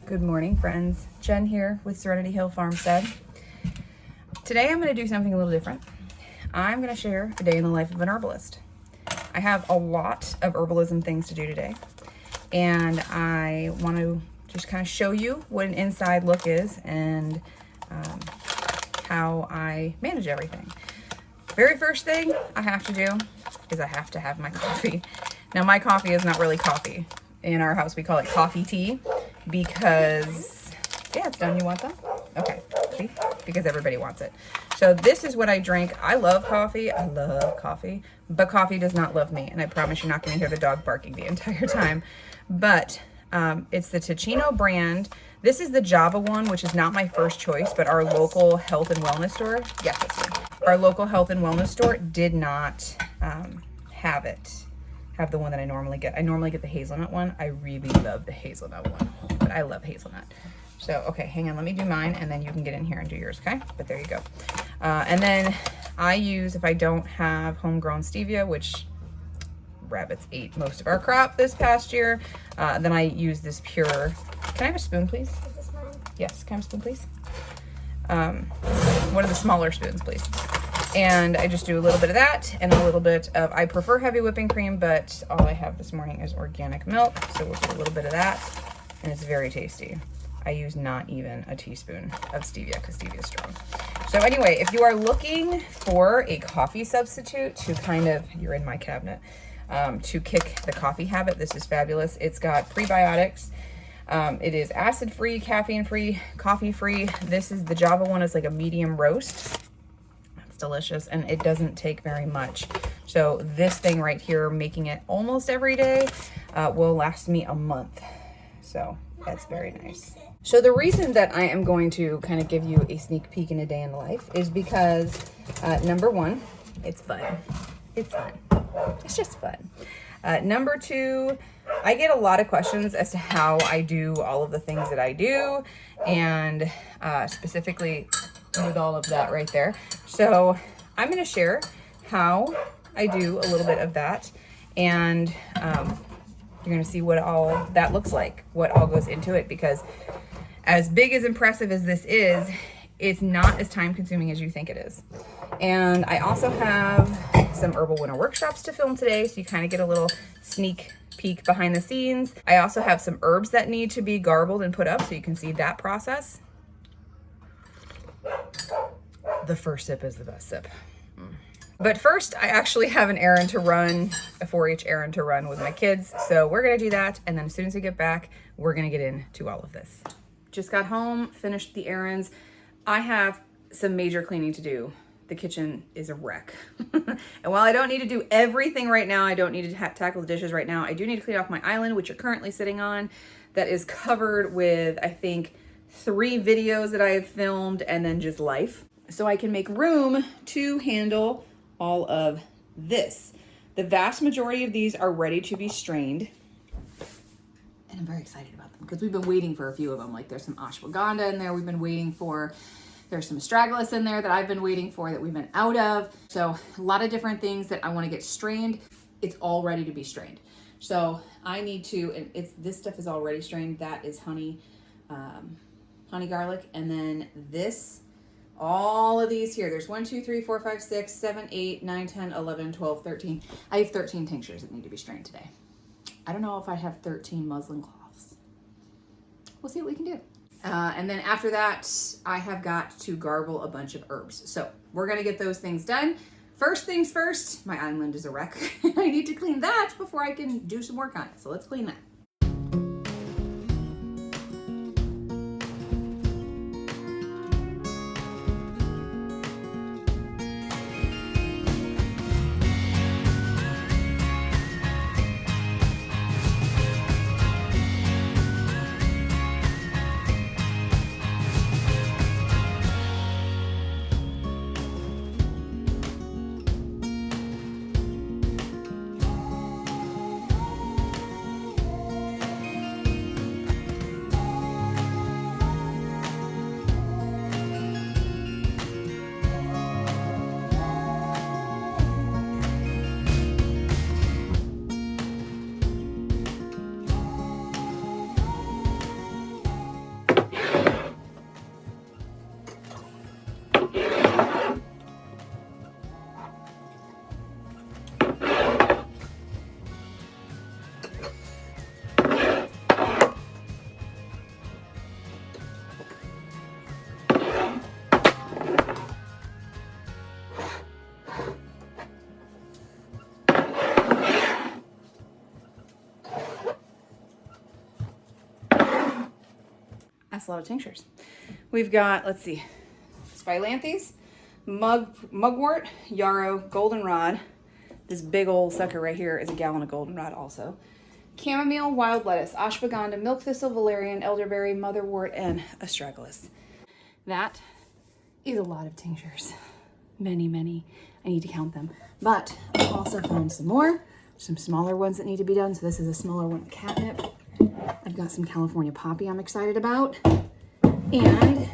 Good morning, friends. Jen here with Serenity Hill Farmstead. Today I'm going to do something a little different. I'm going to share a day in the life of an herbalist. I have a lot of herbalism things to do today, and I want to just kind of show you what an inside look is and how I manage everything. Very first thing I have to do is I have to have my coffee. Now, my coffee is not really coffee. In our house, we call it coffee tea because, yeah, it's done. You want some? Okay, see? Because everybody wants it. So this is what I drink. I love coffee. I love coffee, but coffee does not love me. And I promise you're not going to hear the dog barking the entire time. But it's the Ticino brand. This is the Java one, which is not my first choice, but our local health and wellness store, yes, this one. Our local health and wellness store did not have the one that I normally get. I normally get the hazelnut one. I really love the hazelnut one, but I love hazelnut. So, okay, hang on, let me do mine and then you can get in here and do yours, okay? But there you go. And then I use, if I don't have homegrown stevia, which rabbits ate most of our crop this past year, then I use this pure, can I have a spoon, please? Is this mine? Yes, can I have a spoon, please? One of the smaller spoons, please. And I just do a little bit of that and a little bit of, I prefer heavy whipping cream, but all I have this morning is organic milk. So we'll do a little bit of that, and it's very tasty. I use not even a teaspoon of stevia because stevia is strong. So anyway, if you are looking for a coffee substitute to kind of, you're in my cabinet, to kick the coffee habit, this is fabulous. It's got prebiotics. It is acid-free, caffeine-free, coffee-free. This is the Java one. It's like a medium roast. Delicious, and it doesn't take very much. So this thing right here, making it almost every day, will last me a month. So that's very nice. So the reason that I am going to kind of give you a sneak peek in a day in the life is because number one, it's fun. It's fun. It's just fun. Number two, I get a lot of questions as to how I do all of the things that I do, and specifically with all of that right there. So I'm going to share how I do a little bit of that, and you're going to see what all that looks like, what all goes into it, because as big as impressive as this is, it's not as time consuming as you think it is. And I also have some herbal winter workshops to film today, so you kind of get a little sneak peek behind the scenes. I also have some herbs that need to be garbled and put up, so you can see that process. The first sip is the best sip. But first, I actually have an errand to run, a 4-H errand to run with my kids. So we're gonna do that, and then as soon as we get back, we're gonna get into all of this. Just got home, finished the errands. I have some major cleaning to do. The kitchen is a wreck. And while I don't need to do everything right now, I don't need to tackle the dishes right now, I do need to clean off my island, which you're currently sitting on, that is covered with, I think, 3 videos that I have filmed and then just life. So I can make room to handle all of this. The vast majority of these are ready to be strained. And I'm very excited about them because we've been waiting for a few of them. Like there's some ashwagandha in there we've been waiting for. There's some astragalus in there that I've been waiting for that we've been out of. So a lot of different things that I want to get strained. It's all ready to be strained. So I need to, and this stuff is already strained. That is honey garlic. And then this, all of these here, there's 1, 2, 3, 4, 5, 6, 7, 8, 9, 10, 11, 12, 13. I have 13 tinctures that need to be strained today. I don't know if I have 13 muslin cloths. We'll see what we can do. And then after that, I have got to garble a bunch of herbs. So we're gonna get those things done. First things first, my island is a wreck. I need to clean that before I can do some work on it. So let's clean that. That's a lot of tinctures. We've got, let's see, Spilanthes, mugwort, yarrow, goldenrod. This big old sucker right here is a gallon of goldenrod also. Chamomile, wild lettuce, ashwagandha, milk thistle, valerian, elderberry, motherwort, and astragalus. That is a lot of tinctures. Many, many. I need to count them. But I also found some more, some smaller ones that need to be done. So this is a smaller one, catnip. I've got some California poppy I'm excited about. And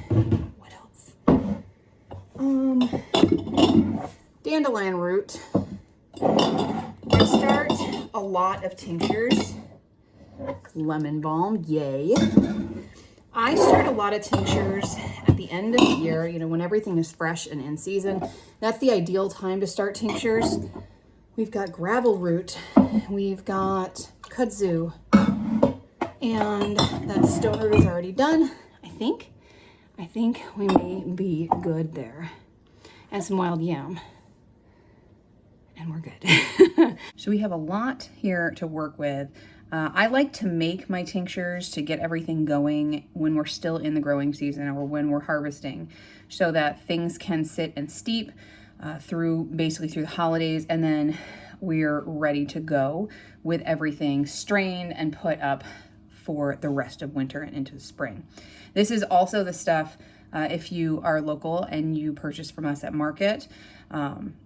what else? Dandelion root. I start a lot of tinctures. Lemon balm, yay. I start a lot of tinctures at the end of the year, you know, when everything is fresh and in season. That's the ideal time to start tinctures. We've got gravel root, we've got kudzu, and that stone root is already done, I think. I think we may be good there. And some wild yam. And we're good. So we have a lot here to work with. I like to make my tinctures to get everything going when we're still in the growing season or when we're harvesting, so that things can sit and steep basically through the holidays, and then we're ready to go with everything strained and put up for the rest of winter and into the spring. This is also the stuff, if you are local and you purchase from us at market,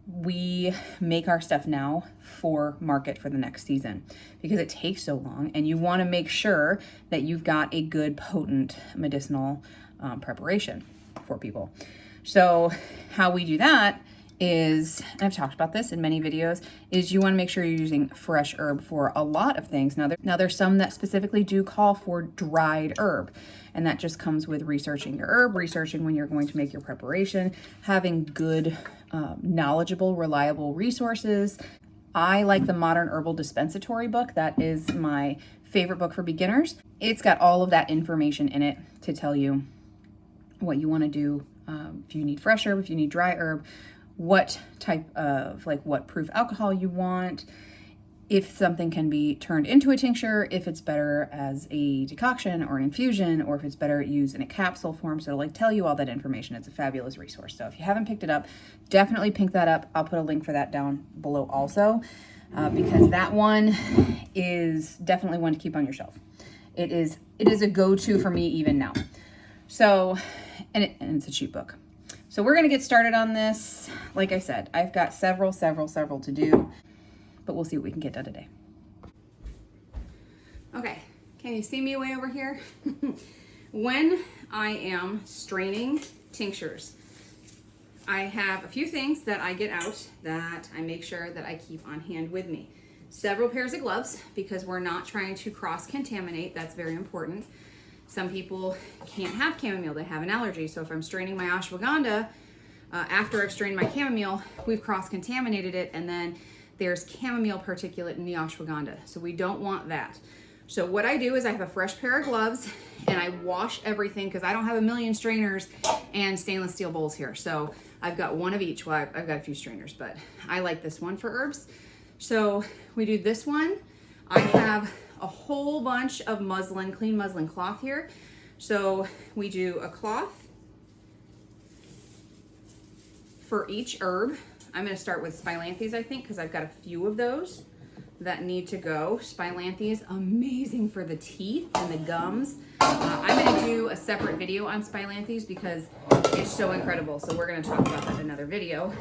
we make our stuff now for market for the next season because it takes so long, and you want to make sure that you've got a good potent medicinal preparation for people. So how we do that is, and I've talked about this in many videos, is you want to make sure you're using fresh herb for a lot of things. Now there's some that specifically do call for dried herb, and that just comes with researching your herb, researching when you're going to make your preparation, having good, knowledgeable, reliable resources. I like the Modern Herbal Dispensatory book. That is my favorite book for beginners. It's got all of that information in it to tell you what you want to do, if you need fresh herb, if you need dry herb, what type of, like what proof alcohol you want, if something can be turned into a tincture, if it's better as a decoction or an infusion, or if it's better used in a capsule form. So it'll like tell you all that information. It's a fabulous resource. So if you haven't picked it up, definitely pick that up. I'll put a link for that down below also, because that one is definitely one to keep on your shelf. It is a go-to for me even now. So, and it's a cheap book. So we're gonna get started on this. Like I said, I've got several to do, but we'll see what we can get done today. Okay, can you see me way over here? When I am straining tinctures, I have a few things that I get out that I make sure that I keep on hand with me. Several pairs of gloves, because we're not trying to cross-contaminate. That's very important. Some people can't have chamomile, they have an allergy. So if I'm straining my ashwagandha, after I've strained my chamomile, we've cross-contaminated it, and then there's chamomile particulate in the ashwagandha. So we don't want that. So what I do is I have a fresh pair of gloves and I wash everything, because I don't have a million strainers and stainless steel bowls here. So I've got one of each. Well, I've got a few strainers, but I like this one for herbs. So we do this one. I have a whole bunch of muslin, clean muslin cloth here. So we do a cloth for each herb. I'm going to start with Spilanthes, I think, because I've got a few of those that need to go. Spilanthes, amazing for the teeth and the gums. I'm going to do a separate video on Spilanthes because it's so incredible. So we're going to talk about that in another video.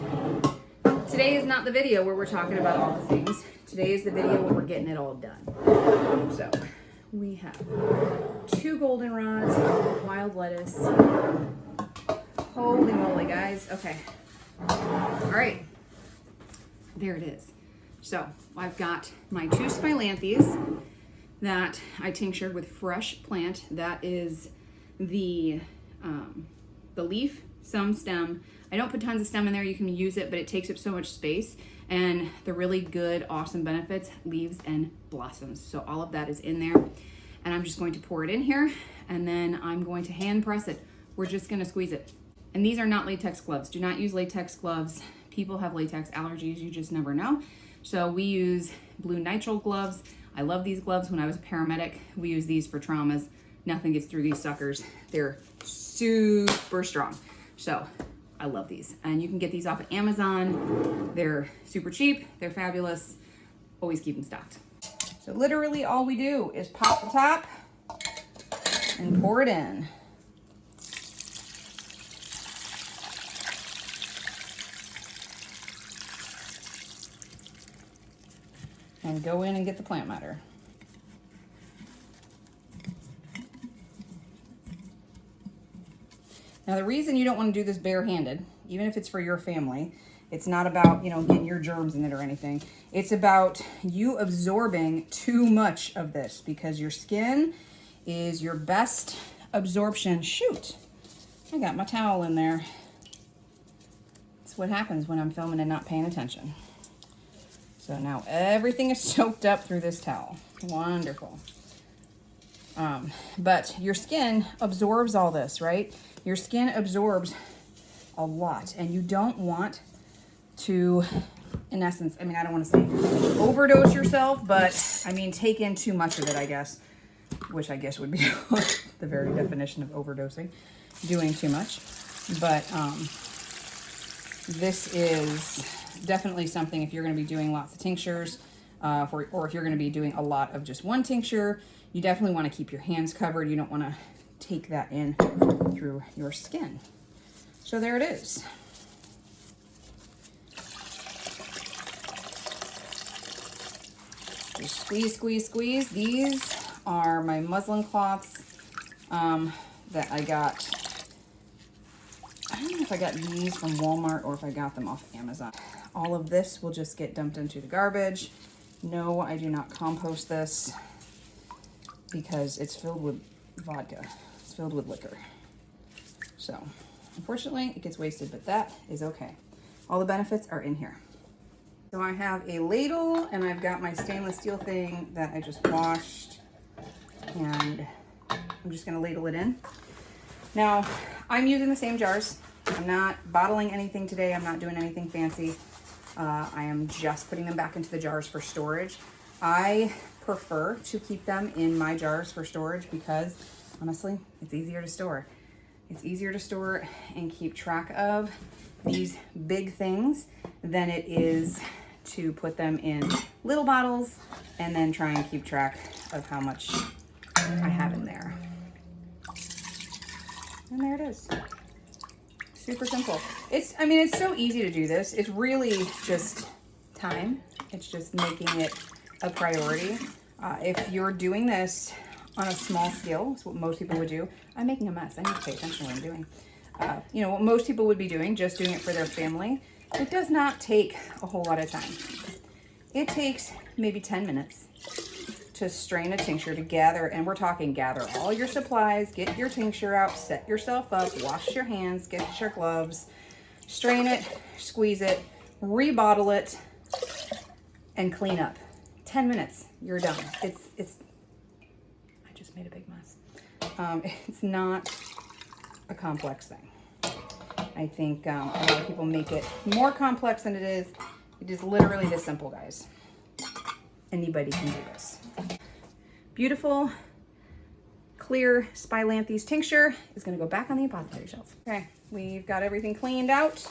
Today is not the video where we're talking about all the things. Today is the video where we're getting it all done. So we have 2 goldenrods, wild lettuce. Holy moly, guys. Okay. All right. There it is. So I've got my 2 Spilanthes that I tinctured with fresh plant. That is the leaf, some stem. I don't put tons of stem in there. You can use it, but it takes up so much space. And the really good, awesome benefits, leaves and blossoms. So all of that is in there. And I'm just going to pour it in here, and then I'm going to hand press it. We're just gonna squeeze it. And these are not latex gloves. Do not use latex gloves. People have latex allergies, you just never know. So we use blue nitrile gloves. I love these gloves. When I was a paramedic, we used these for traumas. nothing gets through these suckers. They're super strong. So I love these. And you can get these off of Amazon. They're super cheap. They're fabulous. Always keep them stocked. So literally all we do is pop the top and pour it in. And go in and get the plant matter. Now the reason you don't want to do this barehanded, even if it's for your family, it's not about, you know, getting your germs in it or anything. It's about you absorbing too much of this, because your skin is your best absorption. Shoot, I got my towel in there. That's what happens when I'm filming and not paying attention. So now everything is soaked up through this towel. Wonderful. But your skin absorbs all this, right? Your skin absorbs a lot, and you don't want to, in essence, I mean, I don't want to say overdose yourself, but I mean, take in too much of it, I guess, which I guess would be the very definition of overdosing, doing too much. But this is definitely something, if you're going to be doing lots of tinctures, or if you're going to be doing a lot of just one tincture, you definitely want to keep your hands covered. You don't want to take that in through your skin. So there it is. Just squeeze, squeeze, squeeze. These are my muslin cloths that I got. I don't know if I got these from Walmart or if I got them off Amazon. All of this will just get dumped into the garbage. No, I do not compost this because it's filled with vodka. It's filled with liquor. So, unfortunately, it gets wasted, but that is okay. All the benefits are in here. So I have a ladle, and I've got my stainless steel thing that I just washed, and I'm just gonna ladle it in. Now, I'm using the same jars. I'm not bottling anything today. I'm not doing anything fancy. I am just putting them back into the jars for storage. I prefer to keep them in my jars for storage because, honestly, it's easier to store. It's easier to store and keep track of these big things than it is to put them in little bottles and then try and keep track of how much I have in there. And there it is. Super simple. I mean, it's so easy to do this. It's really just time. It's just making it a priority. If you're doing this on a small scale, it's what most people would do. I'm making a mess. I need to pay attention to what I'm doing. You know, what most people would be doing, just doing it for their family, it does not take a whole lot of time. It takes maybe 10 minutes to strain a tincture, to gather, and we're talking gather all your supplies, get your tincture out, set yourself up, wash your hands, get your gloves, strain it, squeeze it, rebottle it, and clean up. 10 minutes, you're done. I just made a big mess. It's not a complex thing. I think a lot of people make it more complex than it is. It is literally this simple, guys. Anybody can do this. Beautiful, clear Spilanthes tincture is going to go back on the apothecary shelf. Okay, we've got everything cleaned out.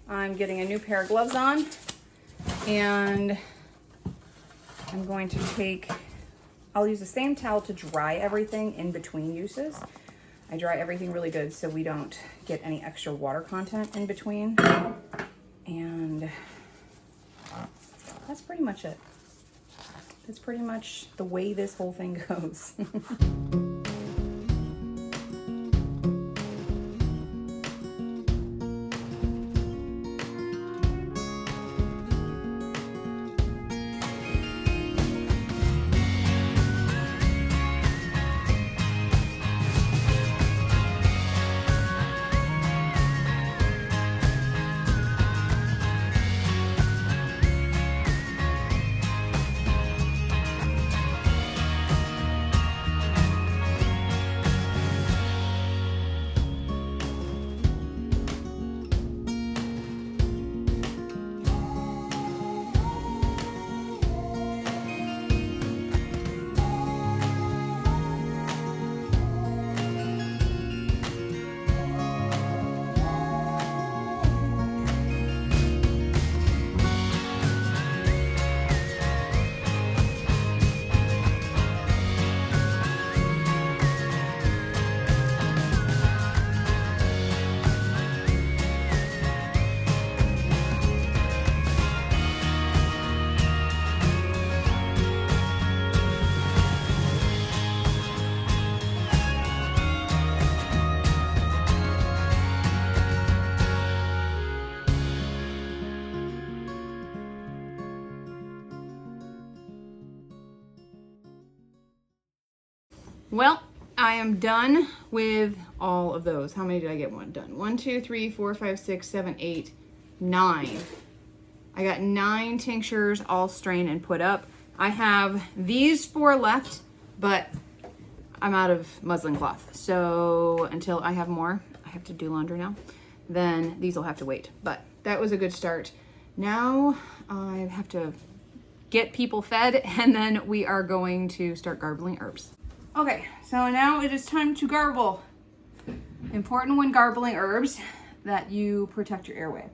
I'm getting a new pair of gloves on, and I'm going to I'll use the same towel to dry everything in between uses. I dry everything really good so we don't get any extra water content in between. And that's pretty much it. That's pretty much the way this whole thing goes. Well, I am done with all of those. How many did I get done? 1, 2, 3, 4, 5, 6, 7, 8, 9. I got 9 tinctures all strained and put up. I have these 4 left, but I'm out of muslin cloth. So until I have more, I have to do laundry now, then these will have to wait. But that was a good start. Now I have to get people fed, and then we are going to start garbling herbs. Okay, so now it is time to garble. Important when garbling herbs that you protect your airway.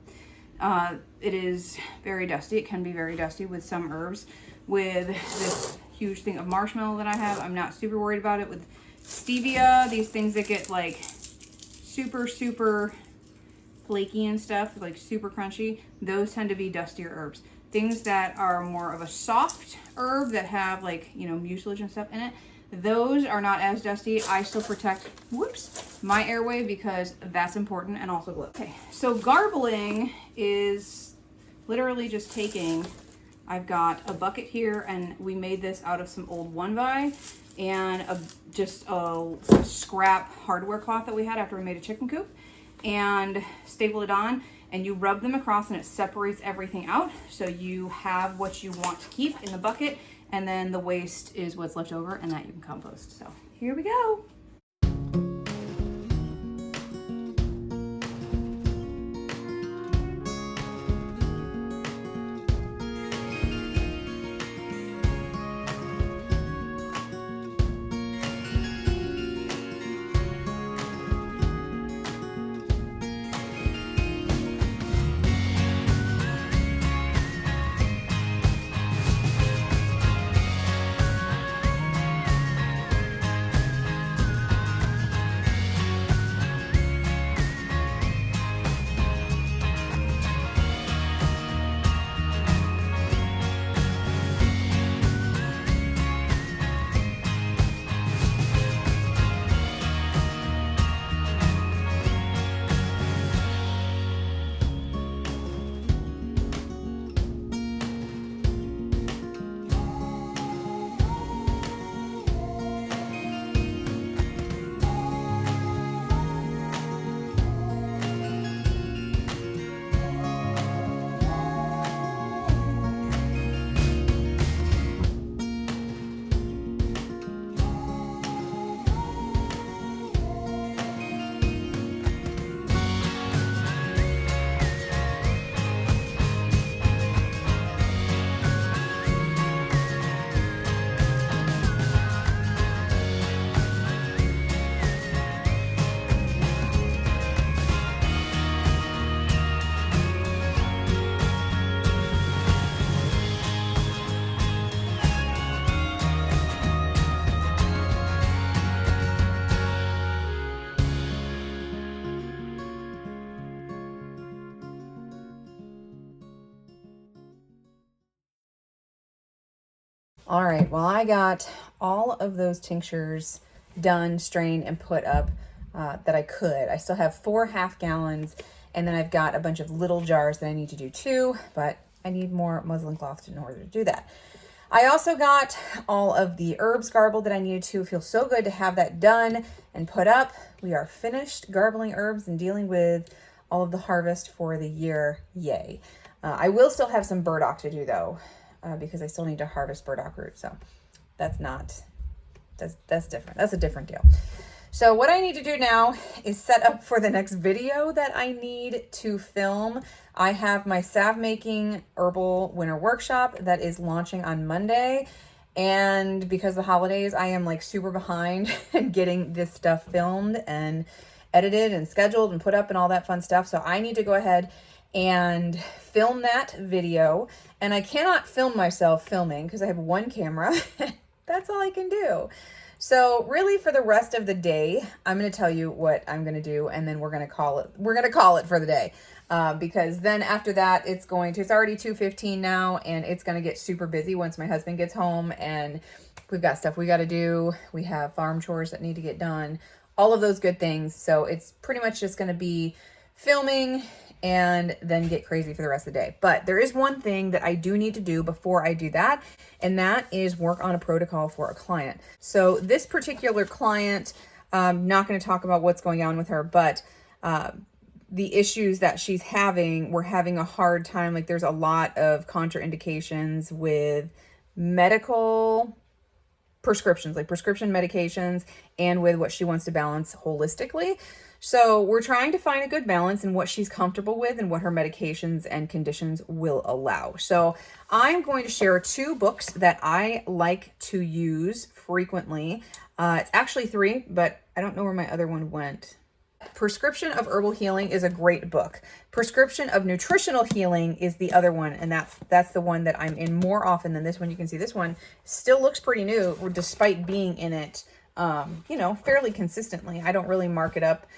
It is very dusty. It can be very dusty with some herbs. With this huge thing of marshmallow that I have, I'm not super worried about it. With stevia, these things that get like super flaky and stuff, like super crunchy, those tend to be dustier herbs. Things that are more of a soft herb that have like, you know, mucilage and stuff in it, those are not as dusty. I still protect, my airway because that's important, and also gloves. Okay, so garbling is literally just taking, I've got a bucket here, and we made this out of some old one by and just a scrap hardware cloth that we had after we made a chicken coop, and staple it on, and you rub them across and it separates everything out. So you have what you want to keep in the bucket, and then the waste is what's left over, and that you can compost. So here we go. All right, well, I got all of those tinctures done, strained, and put up that I could. I still have 4 half-gallons, and then I've got a bunch of little jars that I need to do too, but I need more muslin cloth in order to do that. I also got all of the herbs garbled that I needed to. It feels so good to have that done and put up. We are finished garbling herbs and dealing with all of the harvest for the year. Yay. I will still have some burdock to do though. Because I still need to harvest burdock root. So that's different. That's a different deal. So what I need to do now is set up for the next video that I need to film. I have my salve making herbal winter workshop that is launching on Monday. And because of the holidays, I am like super behind in getting this stuff filmed and edited and scheduled and put up and all that fun stuff. So I need to go ahead and film that video, and I cannot film myself filming because I have one camera. That's all I can do. So really for the rest of the day, I'm going to tell you what I'm going to do, and then we're going to call it for the day. Because then after that, it's already 2:15 now, and it's going to get super busy once my husband gets home, and we've got stuff we got to do. We have farm chores that need to get done, all of those good things. So it's pretty much just going to be filming and then get crazy for the rest of the day. But there is one thing that I do need to do before I do that, and that is work on a protocol for a client. So this particular client, I'm not going to talk about what's going on with her, but the issues that she's having, we're having a hard time. Like, there's a lot of contraindications with medical prescriptions, like prescription medications, and with what she wants to balance holistically. So we're trying to find a good balance in what she's comfortable with and what her medications and conditions will allow. So I'm going to share 2 books that I like to use frequently. It's actually 3, but I don't know where my other one went. Prescription of Herbal Healing is a great book. Prescription of Nutritional Healing is the other one, and that's the one that I'm in more often than this one. You can see this one still looks pretty new, despite being in it, fairly consistently. I don't really mark it up.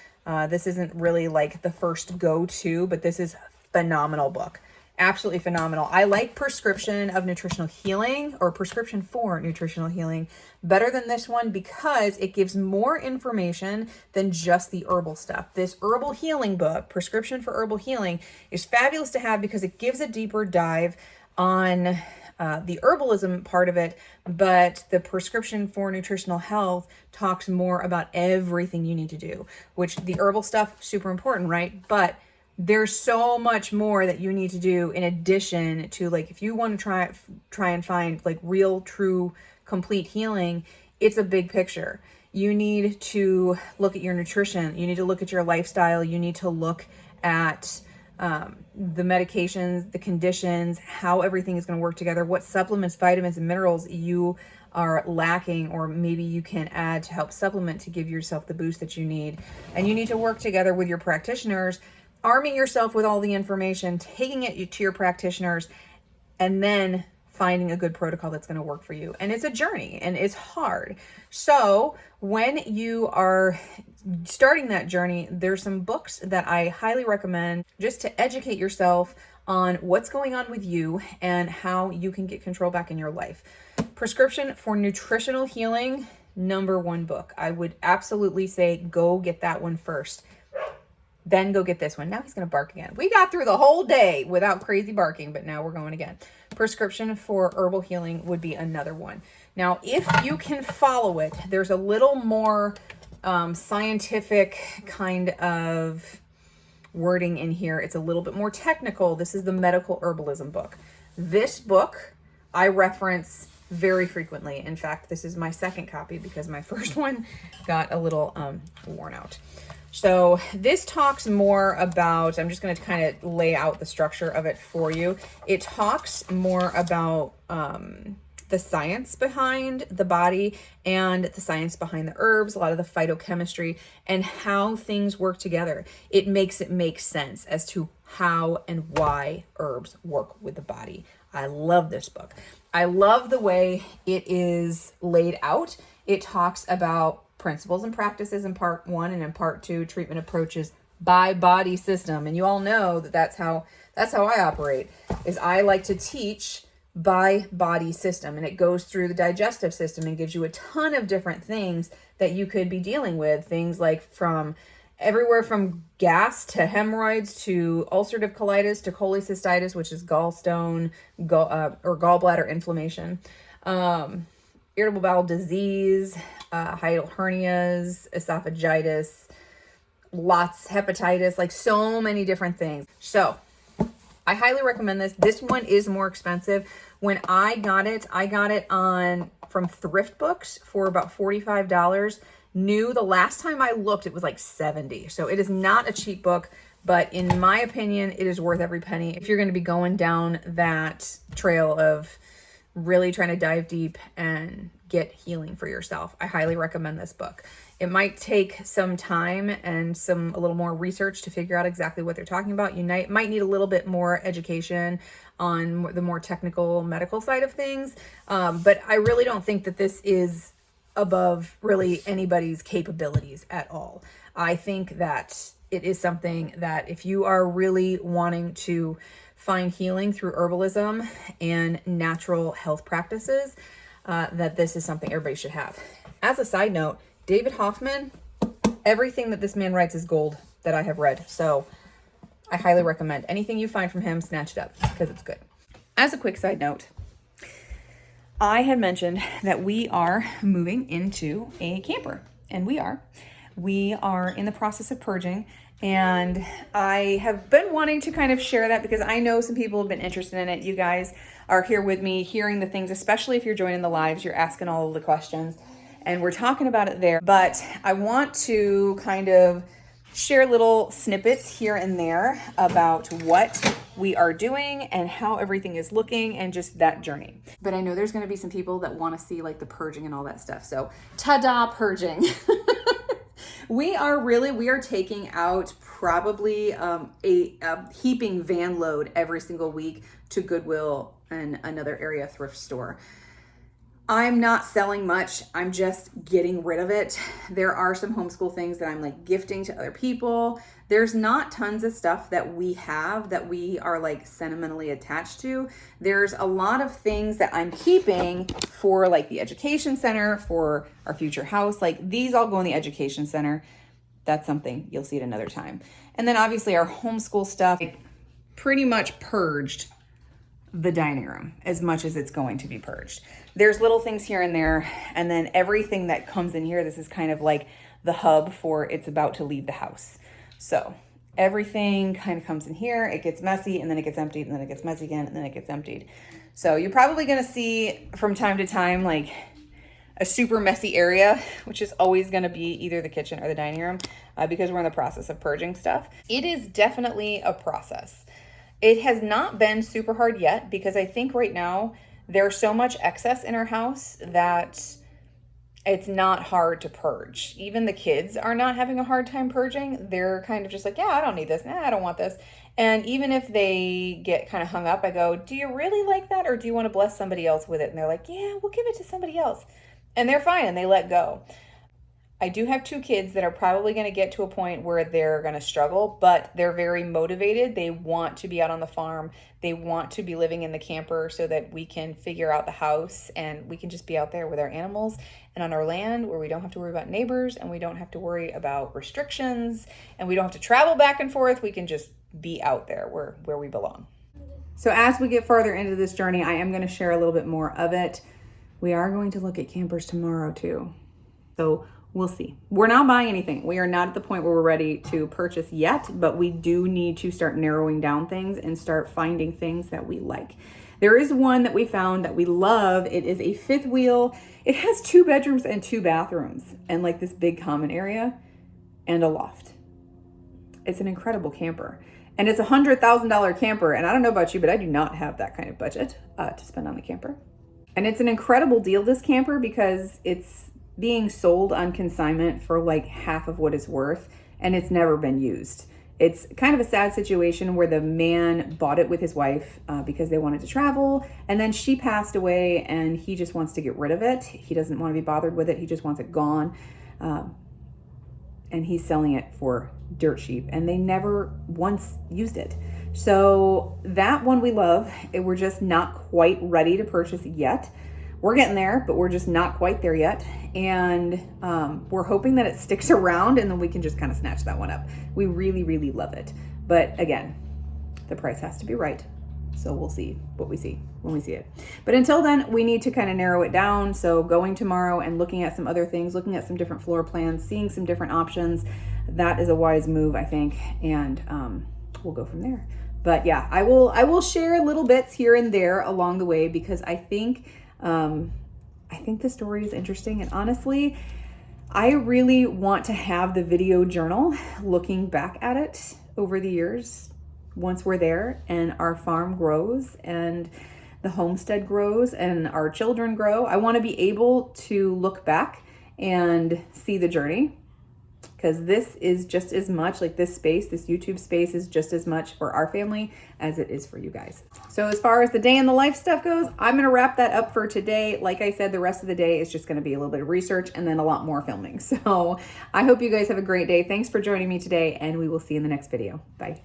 This isn't really like the first go-to, but this is a phenomenal book. Absolutely phenomenal. I like Prescription of Nutritional Healing, or Prescription for Nutritional Healing, better than this one because it gives more information than just the herbal stuff. This Herbal Healing book, Prescription for Herbal Healing, is fabulous to have because it gives a deeper dive on the herbalism part of it, but the Prescription for Nutritional Health talks more about everything you need to do, which the herbal stuff, super important, right? But there's so much more that you need to do in addition to, like, if you want to try and find like real, true, complete healing, it's a big picture. You need to look at your nutrition. You need to look at your lifestyle. You need to look at the medications, the conditions, how everything is going to work together, what supplements, vitamins, and minerals you are lacking, or maybe you can add to help supplement to give yourself the boost that you need. And you need to work together with your practitioners, arming yourself with all the information, taking it to your practitioners, and then finding a good protocol that's going to work for you. And it's a journey and it's hard. So when you are starting that journey, there's some books that I highly recommend just to educate yourself on what's going on with you and how you can get control back in your life. Prescription for Nutritional Healing, #1 book. I would absolutely say go get that one first. Then go get this one. Now he's going to bark again. We got through the whole day without crazy barking, but now we're going again. Prescription for Herbal Healing would be another one. Now, if you can follow it, there's a little more scientific kind of wording in here. It's a little bit more technical. This is the Medical Herbalism book. This book I reference very frequently. In fact, this is my second copy because my first one got a little worn out. So this talks more about, I'm just going to kind of lay out the structure of it for you. It talks more about the science behind the body and the science behind the herbs, a lot of the phytochemistry, and how things work together. It makes it make sense as to how and why herbs work with the body. I love this book. I love the way it is laid out. It talks about principles and practices in part 1, and in part 2, treatment approaches by body system. And you all know that that's how I operate, is I like to teach by body system, and it goes through the digestive system and gives you a ton of different things that you could be dealing with. Things like from everywhere from gas to hemorrhoids to ulcerative colitis to cholecystitis, which is gallstone or gallbladder inflammation, irritable bowel disease, hiatal hernias, esophagitis, hepatitis, like so many different things. So I highly recommend this. This one is more expensive. When I got it from Thrift Books for about $45. New, the last time I looked, it was like $70. So it is not a cheap book, but in my opinion, it is worth every penny. If you're going to be going down that trail of really trying to dive deep and get healing for yourself, I highly recommend this book. It might take some time and a little more research to figure out exactly what they're talking about. You might need a little bit more education on the more technical medical side of things. But I really don't think that this is above really anybody's capabilities at all. I think that it is something that if you are really wanting to find healing through herbalism and natural health practices, that this is something everybody should have. As a side note, David Hoffman, everything that this man writes is gold that I have read. So I highly recommend anything you find from him, snatch it up because it's good. As a quick side note, I had mentioned that we are moving into a camper, and we are in the process of purging, and I have been wanting to kind of share that because I know some people have been interested in it. You guys are here with me hearing the things, especially if you're joining the lives, you're asking all of the questions, and we're talking about it there. But I want to kind of share little snippets here and there about what we are doing and how everything is looking and just that journey. But I know there's going to be some people that want to see like the purging and all that stuff. So ta-da, purging. We are taking out probably a heaping van load every single week to Goodwill and another area thrift store. I'm not selling much. I'm just getting rid of it. There are some homeschool things that I'm like gifting to other people. There's not tons of stuff that we have that we are like sentimentally attached to. There's a lot of things that I'm keeping for like the education center, for our future house. Like these all go in the education center. That's something you'll see at another time. And then obviously our homeschool stuff, I pretty much purged the dining room as much as it's going to be purged. There's little things here and there, and then everything that comes in here, this is kind of like the hub for it's about to leave the house. So everything kind of comes in here, it gets messy, and then it gets emptied, and then it gets messy again, and then it gets emptied. So you're probably gonna see from time to time like a super messy area, which is always gonna be either the kitchen or the dining room because we're in the process of purging stuff. It is definitely a process. It has not been super hard yet because I think right now there's so much excess in our house that it's not hard to purge. Even the kids are not having a hard time purging. They're kind of just like, yeah, I don't need this. Nah, I don't want this. And even if they get kind of hung up, I go, do you really like that? Or do you want to bless somebody else with it? And they're like, yeah, we'll give it to somebody else. And they're fine and they let go. I do have 2 kids that are probably going to get to a point where they're going to struggle, but they're very motivated. They want to be out on the farm. They want to be living in the camper so that we can figure out the house and we can just be out there with our animals and on our land where we don't have to worry about neighbors and we don't have to worry about restrictions and we don't have to travel back and forth. We can just be out there where we belong. So as we get further into this journey, I am going to share a little bit more of it. We are going to look at campers tomorrow too. So we'll see. We're not buying anything. We are not at the point where we're ready to purchase yet, but we do need to start narrowing down things and start finding things that we like. There is one that we found that we love. It is a 5th wheel. It has 2 bedrooms and 2 bathrooms and like this big common area and a loft. It's an incredible camper. And it's a $100,000 camper. And I don't know about you, but I do not have that kind of budget to spend on the camper. And it's an incredible deal, this camper, because it's being sold on consignment for like half of what it's worth, and it's never been used. It's kind of a sad situation where the man bought it with his wife because they wanted to travel, and then she passed away and he just wants to get rid of it. He doesn't want to be bothered with it. He just wants it gone. And he's selling it for dirt cheap, and they never once used it. So that one we love. We're just not quite ready to purchase yet. We're getting there, but we're just not quite there yet. And we're hoping that it sticks around and then we can just kind of snatch that one up. We really, really love it. But again, the price has to be right. So we'll see what we see when we see it. But until then, we need to kind of narrow it down. So going tomorrow and looking at some other things, looking at some different floor plans, seeing some different options, that is a wise move, I think. And we'll go from there. But yeah, I will share little bits here and there along the way because I think the story is interesting, and honestly, I really want to have the video journal looking back at it over the years once we're there and our farm grows and the homestead grows and our children grow. I want to be able to look back and see the journey, because this is just as much like this space, this YouTube space is just as much for our family as it is for you guys. So as far as the day in the life stuff goes, I'm going to wrap that up for today. Like I said, the rest of the day is just going to be a little bit of research and then a lot more filming. So I hope you guys have a great day. Thanks for joining me today, and we will see you in the next video. Bye.